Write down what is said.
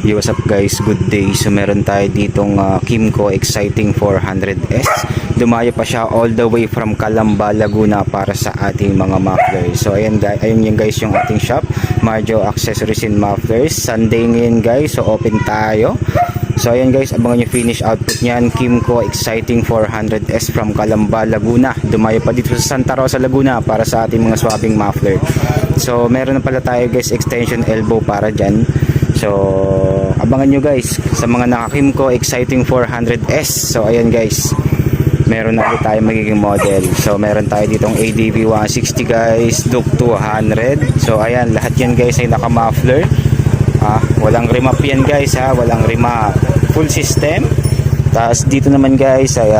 Yo, what's up guys, good day. So meron tayo ditong Kymco Exciting 400S. Dumayo pa siya all the way from Calamba, Laguna para sa ating mga mufflers. So ayan guys, ayun yung guys yung ating shop, Marjo Accessories and Mufflers. Sunday ngayon guys, so open tayo. So ayan guys, abangan yung finish output niyan, Kymco Exciting 400S from Calamba, Laguna. Dumayo pa dito sa Santa Rosa, Laguna para sa ating mga swabbing muffler. So meron na pala tayo guys extension elbow para dyan. So abangan nyo guys sa mga naka-Kymco Exciting 400S. So ayan guys, meron na ulit tayo magiging model. So meron tayo ditong ADV 160 guys, Duke 200. So ayan, lahat yan guys ay naka-muffler. Walang remap yan guys, walang remap, full system. Tapos dito naman guys ay